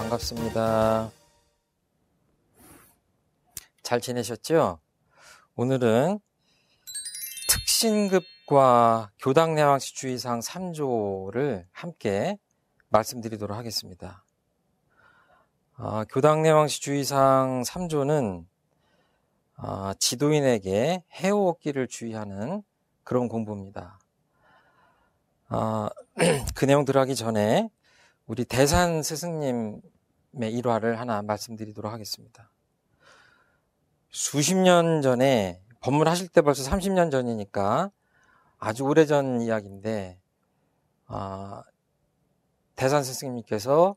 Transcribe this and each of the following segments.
반갑습니다. 잘 지내셨죠? 오늘은 특신급과 교당내왕시 주의사항 3조를 함께 말씀드리도록 하겠습니다. 교당내왕시 주의사항 3조는 지도인에게 해오기를 주의하는 그런 공부입니다. 그 내용 들어가기 전에 우리 대산 스승님의 일화를 하나 말씀드리도록 하겠습니다. 수십 년 전에, 법문하실 때 벌써 30년 전이니까 아주 오래전 이야기인데, 대산 스승님께서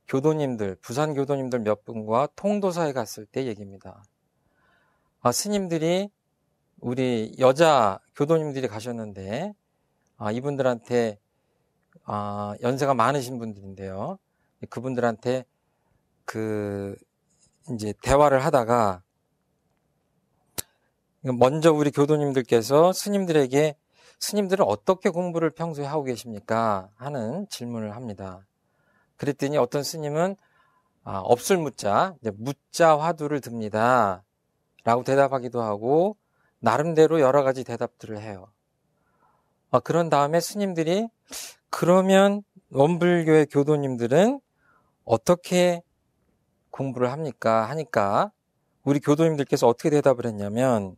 교도님들, 부산 교도님들 몇 분과 통도사에 갔을 때 얘기입니다. 스님들이 우리 여자 교도님들이 가셨는데, 이분들한테 연세가 많으신 분들인데요. 그분들한테 이제 대화를 하다가 먼저 우리 교도님들께서 스님들에게 스님들은 어떻게 공부를 평소에 하고 계십니까? 하는 질문을 합니다. 그랬더니 어떤 스님은 없을 무자, 무자 화두를 듭니다. 라고 대답하기도 하고 나름대로 여러 가지 대답들을 해요. 그런 다음에 스님들이 그러면 원불교의 교도님들은 어떻게 공부를 합니까? 하니까 우리 교도님들께서 어떻게 대답을 했냐면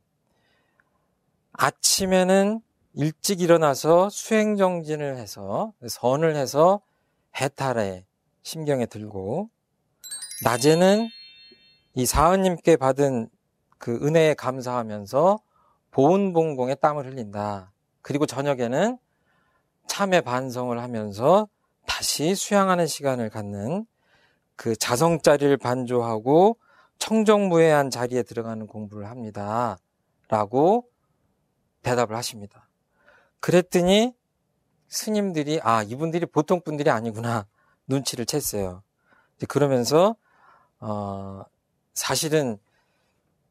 아침에는 일찍 일어나서 수행정진을 해서 선을 해서 해탈에 심경에 들고 낮에는 이 사은님께 받은 그 은혜에 감사하면서 보은봉공에 땀을 흘린다. 그리고 저녁에는 참회 반성을 하면서 다시 수양하는 시간을 갖는 그 자성자리를 반조하고 청정무해한 자리에 들어가는 공부를 합니다. 라고 대답을 하십니다. 그랬더니 스님들이 이분들이 보통 분들이 아니구나 눈치를 챘어요. 그러면서 사실은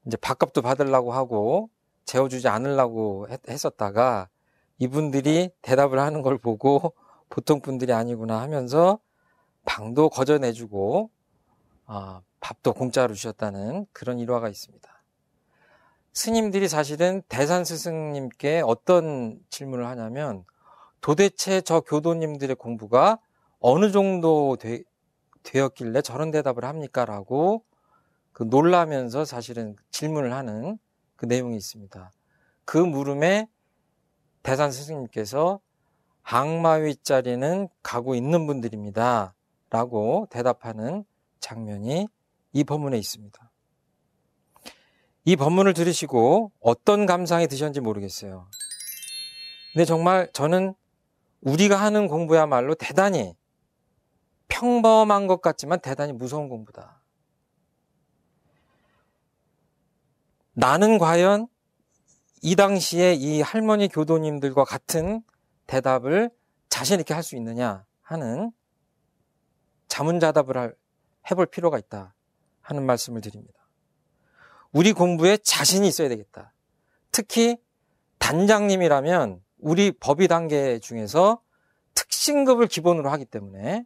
이제 밥값도 받으려고 하고 재워주지 않으려고 했었다가 이분들이 대답을 하는 걸 보고 보통 분들이 아니구나 하면서 방도 거저 내주고 밥도 공짜로 주셨다는 그런 일화가 있습니다. 스님들이 사실은 대산 스승님께 어떤 질문을 하냐면 도대체 저 교도님들의 공부가 어느 정도 되었길래 저런 대답을 합니까? 라고 놀라면서 사실은 질문을 하는 그 내용이 있습니다. 그 물음에 대산 스승님께서 항마위 자리는 가고 있는 분들입니다. 라고 대답하는 장면이 이 법문에 있습니다. 이 법문을 들으시고 어떤 감상이 드셨는지 모르겠어요. 근데 정말 저는 우리가 하는 공부야말로 대단히 평범한 것 같지만 대단히 무서운 공부다. 나는 과연 이 당시에 이 할머니 교도님들과 같은 대답을 자신 있게 할 수 있느냐 하는 자문자답을 해볼 필요가 있다 하는 말씀을 드립니다. 우리 공부에 자신이 있어야 되겠다. 특히 단장님이라면 우리 법의 단계 중에서 특신급을 기본으로 하기 때문에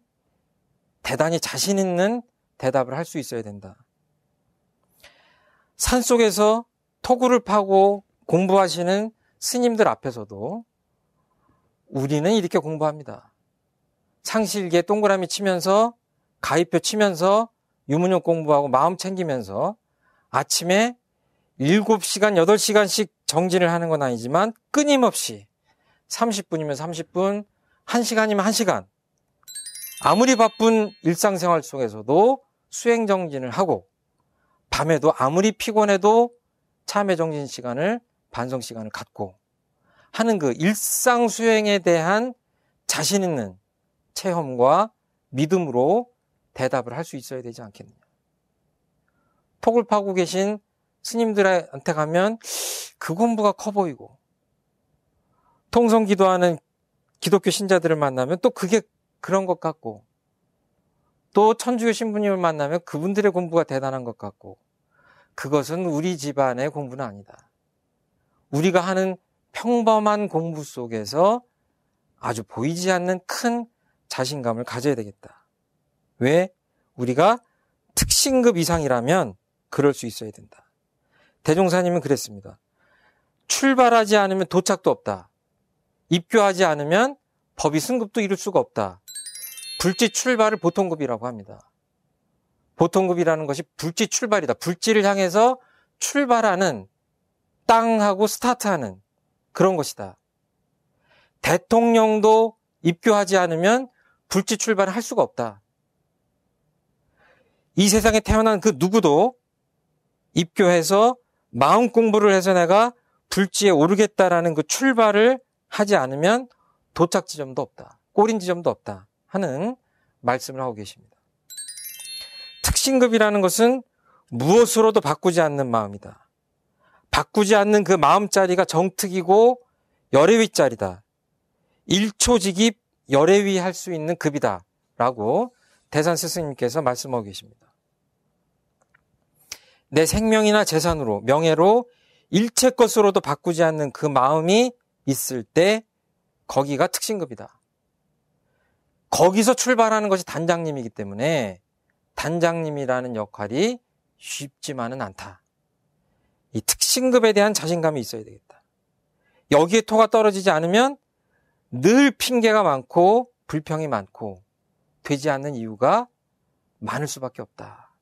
대단히 자신 있는 대답을 할 수 있어야 된다. 산속에서 토구를 파고 공부하시는 스님들 앞에서도 우리는 이렇게 공부합니다. 상실기에 동그라미 치면서 가위표 치면서 유문योग 공부하고 마음 챙기면서 아침에 7시간, 8시간씩 정진을 하는 건 아니지만 끊임없이 30분이면 30분, 1시간이면 1시간 아무리 바쁜 일상생활 속에서도 수행정진을 하고 밤에도 아무리 피곤해도 참회정진 시간을 반성 시간을 갖고 하는 그 일상 수행에 대한 자신 있는 체험과 믿음으로 대답을 할 수 있어야 되지 않겠느냐. 톡을 파고 계신 스님들한테 가면 그 공부가 커 보이고 통성 기도하는 기독교 신자들을 만나면 또 그게 그런 것 같고 또 천주교 신부님을 만나면 그분들의 공부가 대단한 것 같고 그것은 우리 집안의 공부는 아니다. 우리가 하는 평범한 공부 속에서 아주 보이지 않는 큰 자신감을 가져야 되겠다. 왜? 우리가 특신급 이상이라면 그럴 수 있어야 된다. 대종사님은 그랬습니다. 출발하지 않으면 도착도 없다. 입교하지 않으면 법의 승급도 이룰 수가 없다. 불지 출발을 보통급이라고 합니다. 보통급이라는 것이 불지 출발이다. 불지를 향해서 출발하는, 땅하고 스타트하는 그런 것이다. 대통령도 입교하지 않으면 불지 출발을 할 수가 없다. 이 세상에 태어난 그 누구도 입교해서 마음 공부를 해서 내가 불지에 오르겠다라는 그 출발을 하지 않으면 도착 지점도 없다. 꼬린 지점도 없다. 하는 말씀을 하고 계십니다. 특신급이라는 것은 무엇으로도 바꾸지 않는 마음이다. 바꾸지 않는 그 마음자리가 정특이고 열애위자리다. 1초직입 열애위 할 수 있는 급이다. 라고 대산 스승님께서 말씀하고 계십니다. 내 생명이나 재산으로, 명예로 일체 것으로도 바꾸지 않는 그 마음이 있을 때 거기가 특신급이다. 거기서 출발하는 것이 단장님이기 때문에 단장님이라는 역할이 쉽지만은 않다. 이 특신급에 대한 자신감이 있어야 되겠다. 여기에 토가 떨어지지 않으면 늘 핑계가 많고 불평이 많고 되지 않는 이유가 많을 수밖에 없다.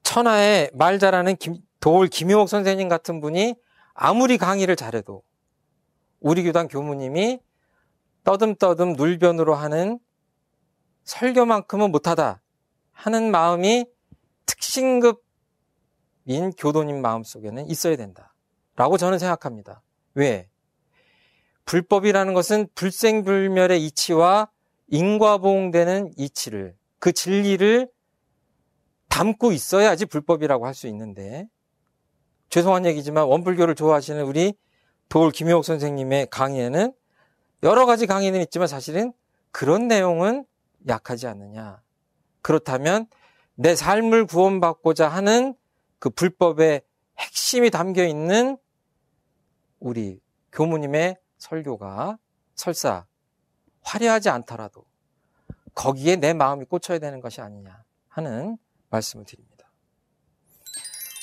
천하에 말 잘하는 도올 김효옥 선생님 같은 분이 아무리 강의를 잘해도 우리 교단 교무님이 떠듬떠듬 눌변으로 하는 설교만큼은 못하다 하는 마음이 특신급인 교도님 마음속에는 있어야 된다라고 저는 생각합니다. 왜? 불법이라는 것은 불생불멸의 이치와 인과보응되는 이치를, 그 진리를 담고 있어야지 불법이라고 할 수 있는데, 죄송한 얘기지만 원불교를 좋아하시는 우리 도올 김효옥 선생님의 강의에는 여러 가지 강의는 있지만 사실은 그런 내용은 약하지 않느냐. 그렇다면 내 삶을 구원받고자 하는 그 불법의 핵심이 담겨 있는 우리 교무님의 설교가 설사 화려하지 않더라도 거기에 내 마음이 꽂혀야 되는 것이 아니냐 하는 말씀을 드립니다.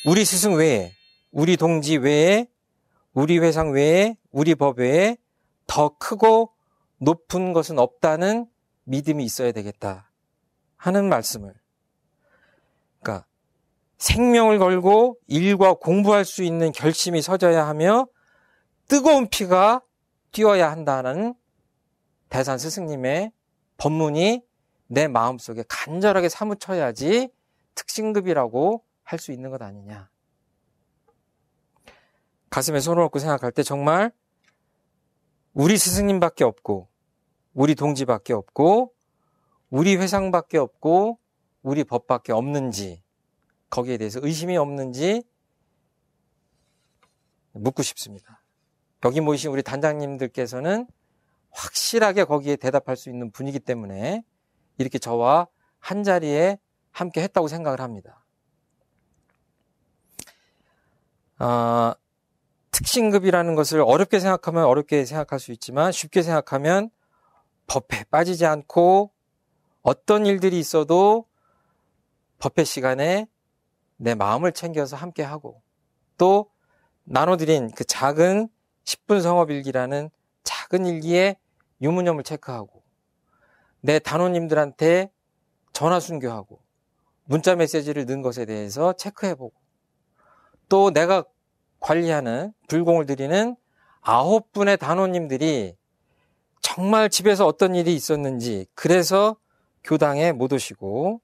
우리 스승 외에, 우리 동지 외에, 우리 회상 외에, 우리 법 외에 더 크고 높은 것은 없다는 믿음이 있어야 되겠다 하는 말씀을, 그러니까 생명을 걸고 일과 공부할 수 있는 결심이 서져야 하며 뜨거운 피가 뛰어야 한다는 대산 스승님의 법문이 내 마음속에 간절하게 사무쳐야지 특신급이라고 할 수 있는 것 아니냐. 가슴에 손을 얹고 생각할 때 정말 우리 스승님밖에 없고 우리 동지밖에 없고 우리 회상밖에 없고 우리 법밖에 없는지, 거기에 대해서 의심이 없는지 묻고 싶습니다. 여기 모이신 우리 단장님들께서는 확실하게 거기에 대답할 수 있는 분이기 때문에 이렇게 저와 한자리에 함께 했다고 생각을 합니다. 특신급이라는 것을 어렵게 생각하면 어렵게 생각할 수 있지만 쉽게 생각하면 법회 빠지지 않고 어떤 일들이 있어도 법회 시간에 내 마음을 챙겨서 함께하고 또 나눠드린 그 작은 10분 성업일기라는 작은 일기에 유무념을 체크하고 내 단원님들한테 전화 순교하고 문자 메시지를 넣은 것에 대해서 체크해보고 또 내가 관리하는 불공을 드리는 9분의 단원님들이 정말 집에서 어떤 일이 있었는지, 그래서 교당에 못 오시고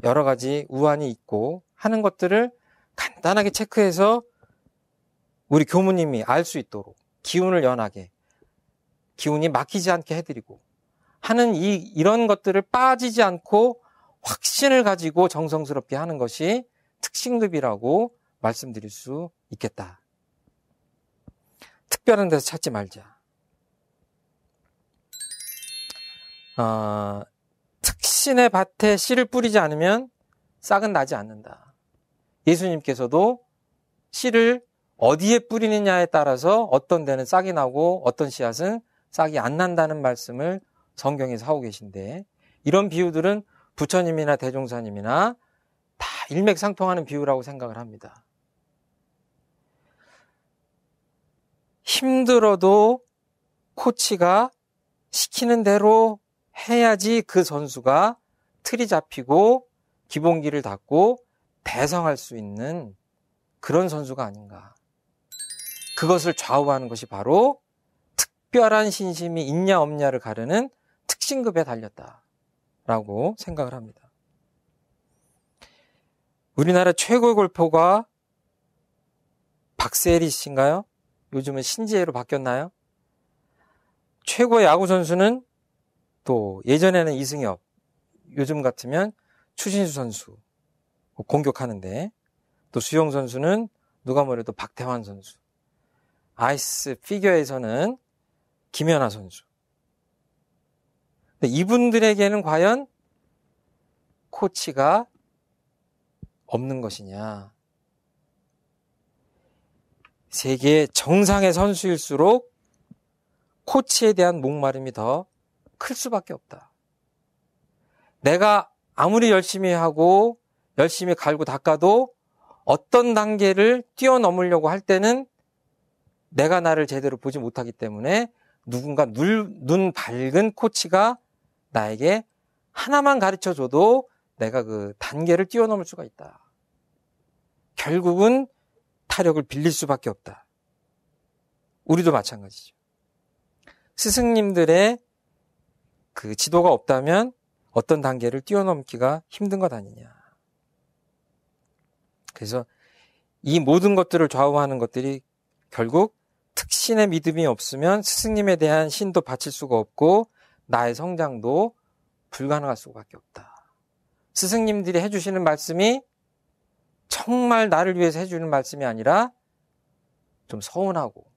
여러 가지 우환이 있고 하는 것들을 간단하게 체크해서 우리 교무님이 알 수 있도록 기운을 연하게, 기운이 막히지 않게 해드리고 하는 이런 것들을 빠지지 않고 확신을 가지고 정성스럽게 하는 것이 특신급이라고 말씀드릴 수 있겠다. 특별한 데서 찾지 말자. 특신의 밭에 씨를 뿌리지 않으면 싹은 나지 않는다. 예수님께서도 씨를 어디에 뿌리느냐에 따라서 어떤 데는 싹이 나고 어떤 씨앗은 싹이 안 난다는 말씀을 성경에서 하고 계신데, 이런 비유들은 부처님이나 대종사님이나 다 일맥상통하는 비유라고 생각을 합니다. 힘들어도 코치가 시키는 대로 해야지 그 선수가 틀이 잡히고 기본기를 닦고 대성할 수 있는 그런 선수가 아닌가. 그것을 좌우하는 것이 바로 특별한 신심이 있냐 없냐를 가르는 특신급에 달렸다라고 생각을 합니다. 우리나라 최고의 골퍼가 박세리 씨인가요? 요즘은 신지혜로 바뀌었나요? 최고의 야구 선수는 또 예전에는 이승엽, 요즘 같으면 추신수 선수 공격하는데, 또 수영 선수는 누가 뭐래도 박태환 선수, 아이스 피겨에서는 김연아 선수. 근데 이분들에게는 과연 코치가 없는 것이냐? 세계 정상의 선수일수록 코치에 대한 목마름이 더 클 수밖에 없다. 내가 아무리 열심히 하고 열심히 갈고 닦아도 어떤 단계를 뛰어넘으려고 할 때는 내가 나를 제대로 보지 못하기 때문에 누군가 눈 밝은 코치가 나에게 하나만 가르쳐줘도 내가 그 단계를 뛰어넘을 수가 있다. 결국은 타력을 빌릴 수밖에 없다. 우리도 마찬가지죠. 스승님들의 그 지도가 없다면 어떤 단계를 뛰어넘기가 힘든 것 아니냐. 그래서 이 모든 것들을 좌우하는 것들이 결국 특신의 믿음이 없으면 스승님에 대한 신도 바칠 수가 없고 나의 성장도 불가능할 수밖에 없다. 스승님들이 해주시는 말씀이 정말 나를 위해서 해주는 말씀이 아니라 좀 서운하고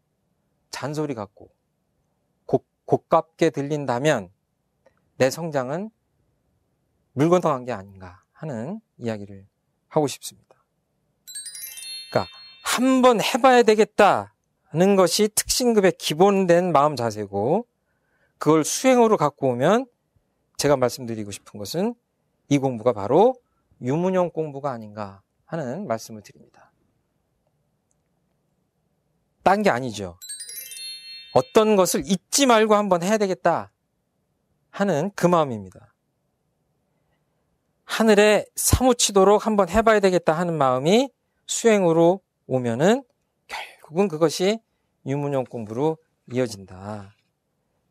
잔소리 같고 고깝게 들린다면 내 성장은 물 건너간 게 아닌가 하는 이야기를 하고 싶습니다. 그러니까 한번 해봐야 되겠다는 것이 특신급의 기본된 마음 자세고, 그걸 수행으로 갖고 오면 제가 말씀드리고 싶은 것은 이 공부가 바로 유문용 공부가 아닌가 하는 말씀을 드립니다. 딴 게 아니죠. 어떤 것을 잊지 말고 한번 해야 되겠다 하는 그 마음입니다. 하늘에 사무치도록 한번 해봐야 되겠다 하는 마음이 수행으로 오면은 결국은 그것이 유문용 공부로 이어진다.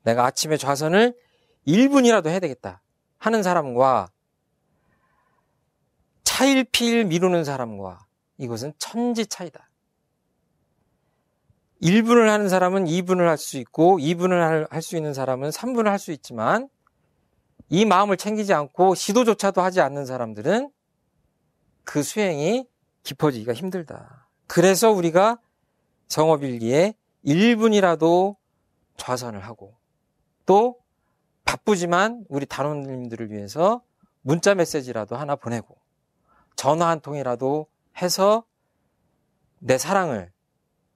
내가 아침에 좌선을 1분이라도 해야 되겠다 하는 사람과 차일피일 미루는 사람과 이것은 천지 차이다. 1분을 하는 사람은 2분을 할 수 있고 2분을 할 수 있는 사람은 3분을 할 수 있지만 이 마음을 챙기지 않고 시도조차도 하지 않는 사람들은 그 수행이 깊어지기가 힘들다. 그래서 우리가 정업일기에 1분이라도 좌선을 하고 또 바쁘지만 우리 단원님들을 위해서 문자 메시지라도 하나 보내고 전화 한 통이라도 해서 내 사랑을,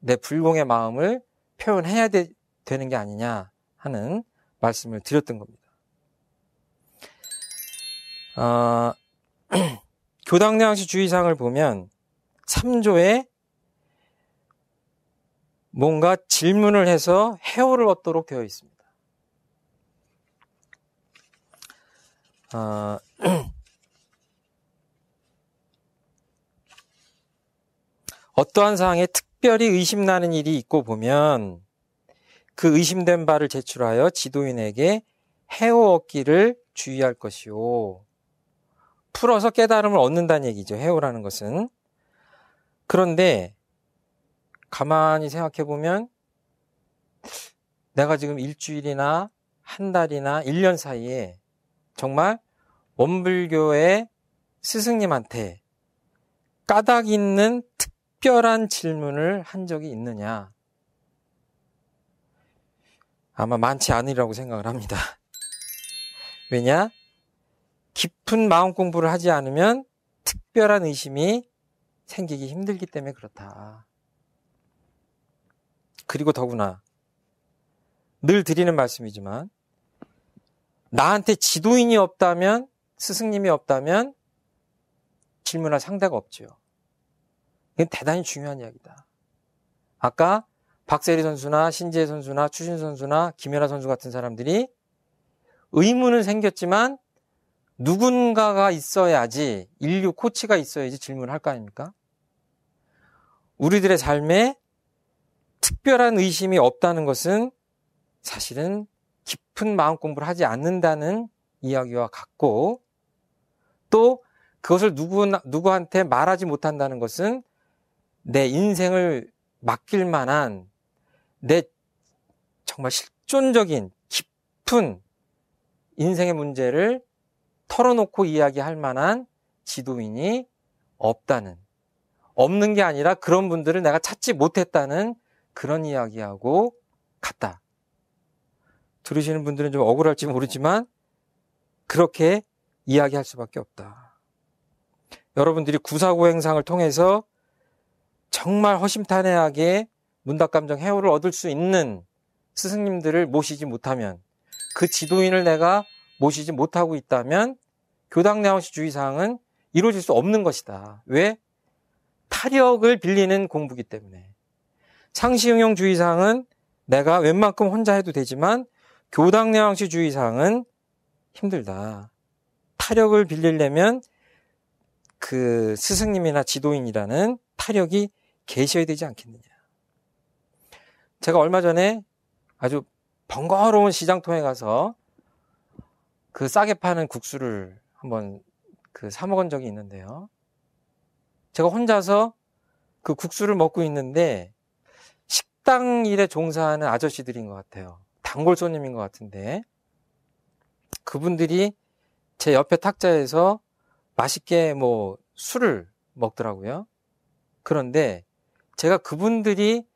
내 불공의 마음을 표현해야 되는 게 아니냐 하는 말씀을 드렸던 겁니다. 교당량시 주의사항을 보면 3조에 뭔가 질문을 해서 해오를 얻도록 되어 있습니다. 어떠한 사항에 특별히 의심나는 일이 있고 보면 그 의심된 바를 제출하여 지도인에게 해오 얻기를 주의할 것이요. 풀어서 깨달음을 얻는다는 얘기죠. 해오라는 것은. 그런데 가만히 생각해 보면 내가 지금 일주일이나 한 달이나 1년 사이에 정말 원불교의 스승님한테 까닭 있는 특별한 질문을 한 적이 있느냐? 아마 많지 않으리라고 생각을 합니다. 왜냐? 깊은 마음 공부를 하지 않으면 특별한 의심이 생기기 힘들기 때문에 그렇다. 그리고 더구나 늘 드리는 말씀이지만 나한테 지도인이 없다면, 스승님이 없다면 질문할 상대가 없죠. 이건 대단히 중요한 이야기다. 아까 박세리 선수나 신지혜 선수나 추신 선수나 김연아 선수 같은 사람들이 의문은 생겼지만 누군가가 있어야지, 인류 코치가 있어야지 질문을 할 거 아닙니까? 우리들의 삶에 특별한 의심이 없다는 것은 사실은 깊은 마음 공부를 하지 않는다는 이야기와 같고, 또 그것을 누구한테 말하지 못한다는 것은 내 인생을 맡길 만한, 내 정말 실존적인 깊은 인생의 문제를 털어놓고 이야기할 만한 지도인이 없는 게 아니라 그런 분들을 내가 찾지 못했다는 그런 이야기하고 같다. 들으시는 분들은 좀 억울할지 모르지만 그렇게 이야기할 수밖에 없다. 여러분들이 구사고 행상을 통해서 정말 허심탄회하게 문답감정 해오를 얻을 수 있는 스승님들을 모시지 못하면, 그 지도인을 내가 모시지 못하고 있다면 교당내왕시 주의사항은 이루어질 수 없는 것이다. 왜? 타력을 빌리는 공부이기 때문에. 상시응용 주의사항은 내가 웬만큼 혼자 해도 되지만 교당내왕시 주의사항은 힘들다. 타력을 빌리려면 그 스승님이나 지도인이라는 타력이 계셔야 되지 않겠느냐. 제가 얼마 전에 아주 번거로운 시장통에 가서 그 싸게 파는 국수를 한번 사 먹은 적이 있는데요. 제가 혼자서 그 국수를 먹고 있는데 식당 일에 종사하는 아저씨들인 것 같아요. 단골 손님인 것 같은데 그분들이 제 옆에 탁자에서 맛있게 술을 먹더라고요. 그런데 제가 그분들이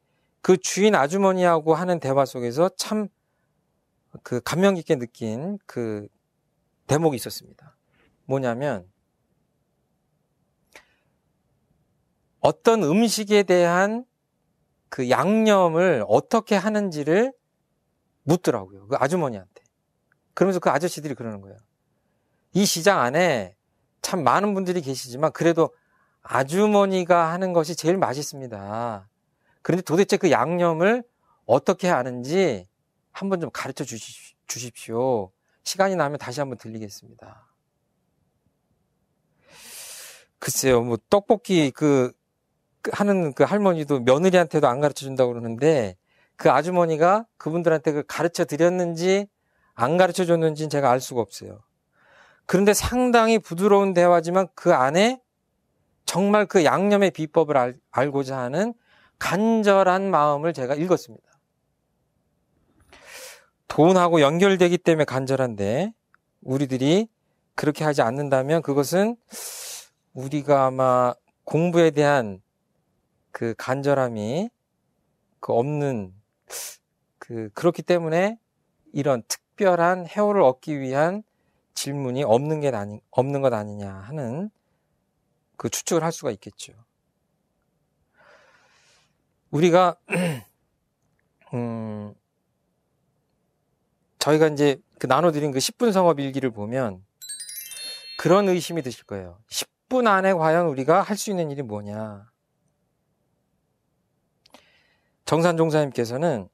그 주인 아주머니하고 하는 대화 속에서 참 그 감명 깊게 느낀 그 대목이 있었습니다. 뭐냐면 어떤 음식에 대한 그 양념을 어떻게 하는지를 묻더라고요. 그 아주머니한테. 그러면서 그 아저씨들이 그러는 거예요. 이 시장 안에 참 많은 분들이 계시지만 그래도 아주머니가 하는 것이 제일 맛있습니다. 그런데 도대체 그 양념을 어떻게 하는지 한번 좀 가르쳐 주십시오. 시간이 나면 다시 한번 들리겠습니다. 글쎄요, 떡볶이 하는 그 할머니도 며느리한테도 안 가르쳐 준다고 그러는데 그 아주머니가 그분들한테 그 가르쳐 드렸는지 안 가르쳐 줬는지는 제가 알 수가 없어요. 그런데 상당히 부드러운 대화지만 그 안에 정말 그 양념의 비법을 알고자 하는 간절한 마음을 제가 읽었습니다. 돈하고 연결되기 때문에 간절한데 우리들이 그렇게 하지 않는다면 그것은 우리가 아마 공부에 대한 그 간절함이 없는 그렇기 때문에 이런 특별한 해오를 얻기 위한 질문이 없는 것 아니냐 하는 그 추측을 할 수가 있겠죠. 우리가 저희가 이제 나눠드린 그 10분 성업 일기를 보면 그런 의심이 드실 거예요. 10분 안에 과연 우리가 할 수 있는 일이 뭐냐. 정산 종사님께서는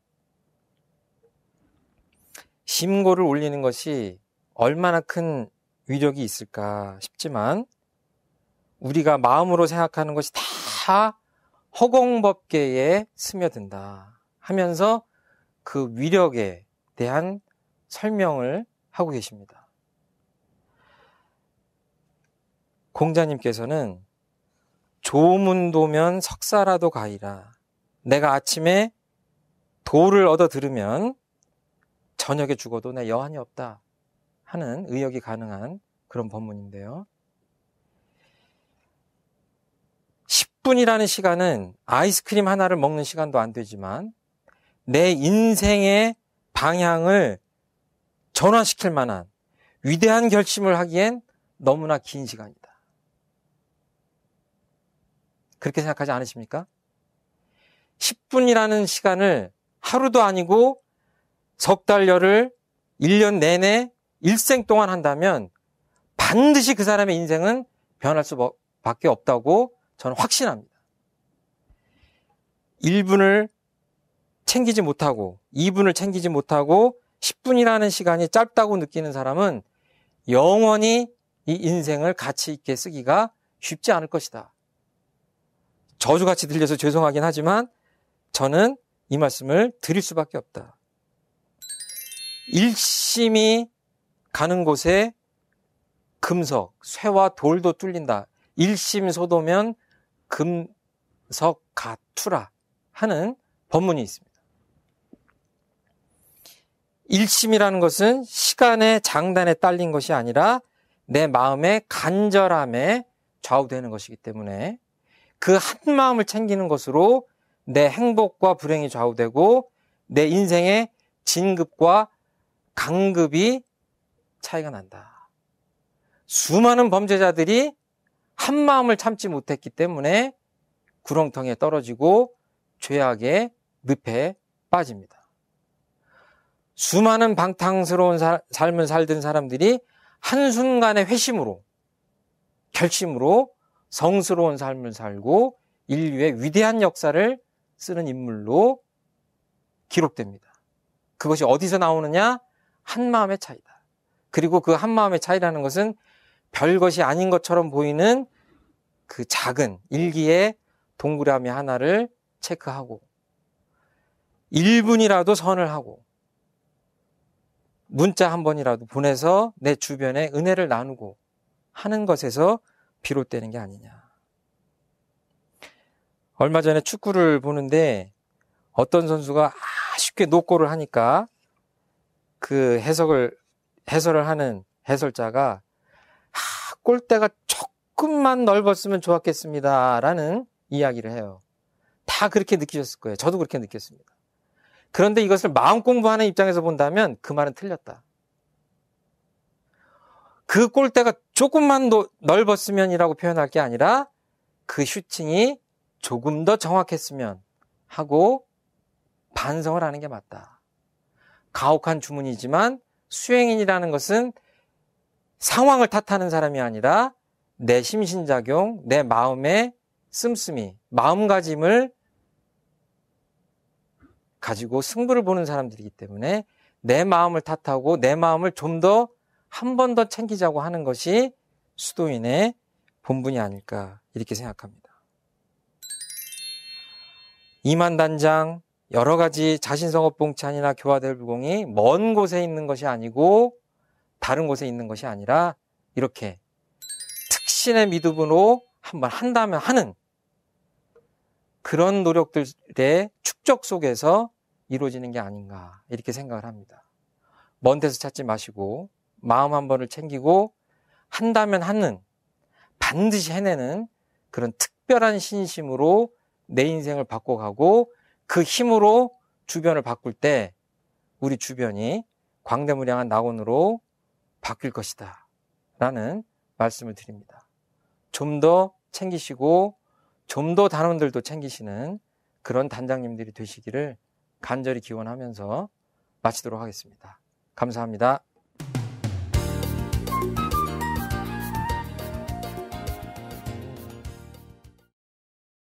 심고를 올리는 것이 얼마나 큰 위력이 있을까 싶지만 우리가 마음으로 생각하는 것이 다 허공법계에 스며든다 하면서 그 위력에 대한 설명을 하고 계십니다. 공자님께서는 조문도면 석사라도 가이라. 내가 아침에 도를 얻어 들으면 저녁에 죽어도 내 여한이 없다 하는 의역이 가능한 그런 법문인데요. 10분이라는 시간은 아이스크림 하나를 먹는 시간도 안 되지만 내 인생의 방향을 전환시킬 만한 위대한 결심을 하기엔 너무나 긴 시간이다. 그렇게 생각하지 않으십니까? 10분이라는 시간을 하루도 아니고 석 달, 열흘, 1년 내내 일생 동안 한다면 반드시 그 사람의 인생은 변할 수밖에 없다고 저는 확신합니다. 1분을 챙기지 못하고 2분을 챙기지 못하고 10분이라는 시간이 짧다고 느끼는 사람은 영원히 이 인생을 가치 있게 쓰기가 쉽지 않을 것이다. 저주같이 들려서 죄송하긴 하지만 저는 이 말씀을 드릴 수밖에 없다. 일심이 가는 곳에 금석, 쇠와 돌도 뚫린다. 일심소도면 금석가투라 하는 법문이 있습니다. 일심이라는 것은 시간의 장단에 딸린 것이 아니라 내 마음의 간절함에 좌우되는 것이기 때문에 그 한 마음을 챙기는 것으로 내 행복과 불행이 좌우되고 내 인생의 진급과 강급이 차이가 난다. 수많은 범죄자들이 한 마음을 참지 못했기 때문에 구렁텅이에 떨어지고 죄악의 늪에 빠집니다. 수많은 방탕스러운 삶을 살던 사람들이 한순간의 회심으로, 결심으로 성스러운 삶을 살고 인류의 위대한 역사를 쓰는 인물로 기록됩니다. 그것이 어디서 나오느냐? 한 마음의 차이다. 그리고 그 한 마음의 차이라는 것은 별것이 아닌 것처럼 보이는 그 작은 일기의 동그라미 하나를 체크하고 1분이라도 선을 하고 문자 한 번이라도 보내서 내 주변에 은혜를 나누고 하는 것에서 비롯되는 게 아니냐. 얼마 전에 축구를 보는데 어떤 선수가 쉽게 노골을 하니까 그 해설을 하는 해설자가 골대가 조금만 넓었으면 좋았겠습니다 라는 이야기를 해요. 다 그렇게 느끼셨을 거예요. 저도 그렇게 느꼈습니다. 그런데 이것을 마음 공부하는 입장에서 본다면 그 말은 틀렸다. 그 골대가 조금만 넓었으면이라고 표현할 게 아니라 그 슈팅이 조금 더 정확했으면 하고 반성을 하는 게 맞다. 가혹한 주문이지만 수행인이라는 것은 상황을 탓하는 사람이 아니라 내 심신작용, 내 마음의 씀씀이, 마음가짐을 가지고 승부를 보는 사람들이기 때문에 내 마음을 탓하고 내 마음을 좀 더 한 번 더 챙기자고 하는 것이 수도인의 본분이 아닐까 이렇게 생각합니다. 이만단장 여러 가지 자신성업봉찬이나 교화대불공이 먼 곳에 있는 것이 아니고 다른 곳에 있는 것이 아니라 이렇게 특신의 믿음으로 한번 한다면 하는 그런 노력들의 축적 속에서 이루어지는 게 아닌가 이렇게 생각을 합니다. 먼 데서 찾지 마시고 마음 한 번을 챙기고 한다면 하는 반드시 해내는 그런 특별한 신심으로 내 인생을 바꿔가고 그 힘으로 주변을 바꿀 때 우리 주변이 광대무량한 낙원으로 바뀔 것이다 라는 말씀을 드립니다. 좀 더 챙기시고 좀 더 단원들도 챙기시는 그런 단장님들이 되시기를 간절히 기원하면서 마치도록 하겠습니다. 감사합니다.